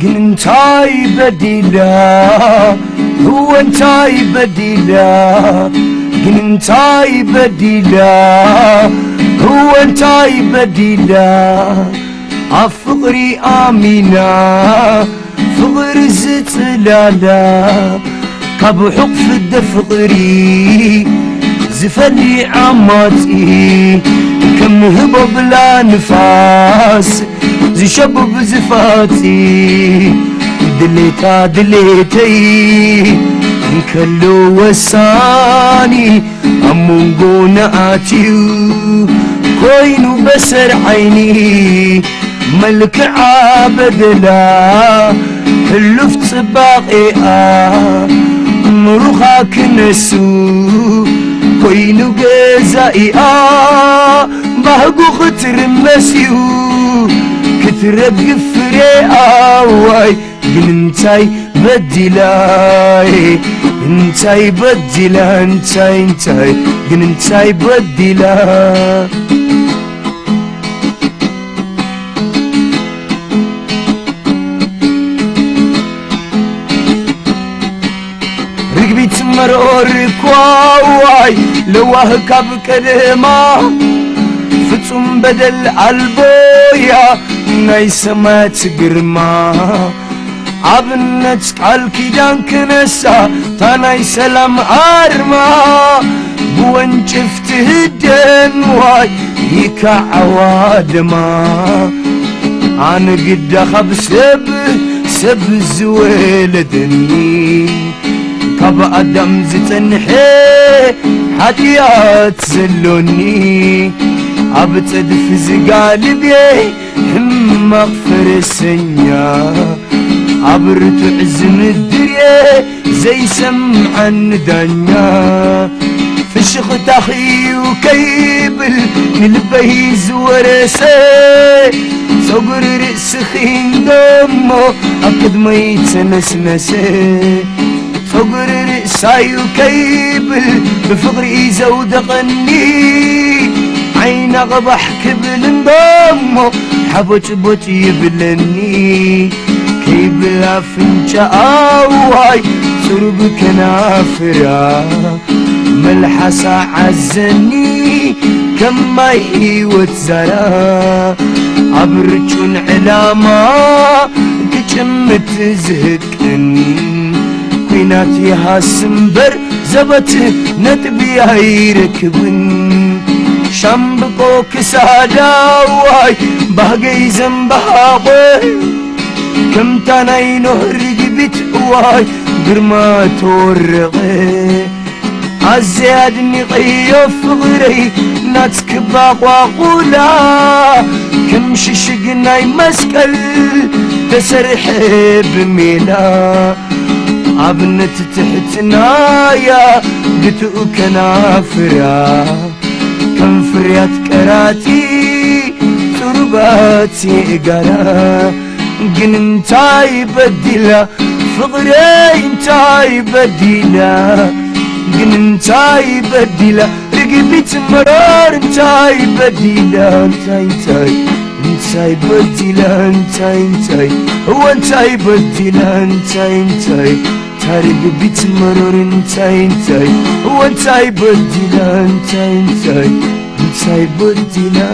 انتاي بديلا هو انتاي بديلا انتاي بديلا هو انتاي بديلا عفقري آمينا فقر زتلالا كابو حقف الدفقري زفلي عماتي كم هبو بلا نفاس زي شبب زفاتي دليتا دليتي كلو وساني أمونغو ناتيو كوينو بسر عيني ملك عابدلا اللفت صباقي مروخا كنسو كوينو جزائي بهقو خطر مسيو كثرة قفري واي انتاي بدلاي انتاي بدلا انتاي انتاي بدلا رقبي تمرور كواي لواه كاب كلمة فتم بدل البويا ناي سمات قرما عبنت قال كيدان كنسا تاناي سلام عرما بوان شفت هدن واي يكا عوادما عن قد خب سب زويلدني كاب أدم زتنحي حديات زلوني عبتدف زقالبي هم مغفر السنيا عبرت عزم الدريا زي سمع الندانيا فشخ تخي وكيبل نلبهيز ورسي صقر رأس خين دمو أكد ما يتنسنسي صقر رأسي وكيبل بفقري زود غني عين غبح كبل انضمو حبوت بوت يبلني كيبلا فنجا واي سرب كنافرا ملحسا عزني كما هيوت زرا عبرجون علاما كجمت زهقن كويناتي هاسمبر زبت نتبي هيركبن شامبقو كسادا واي بهقي زنبهاقي كم تاناي نهر جبت واي قرما تورغي عزيادني قيوف غري ناتك باقواقولا كم ششقناي مسكل تسرح بميلا عبنت تحتنايا قتو كنافرا كم فريات كراتي ترباتي قرا قن انتاي بدلا فقري انتاي بدلا قن انتاي بدلا رقبي تمرار انتاي بدلا انتاي بدلا انتاي هو انتاي بدلا انتاي تارق بيت مرور انتاي هو انتاي بدلا انتاي بدلا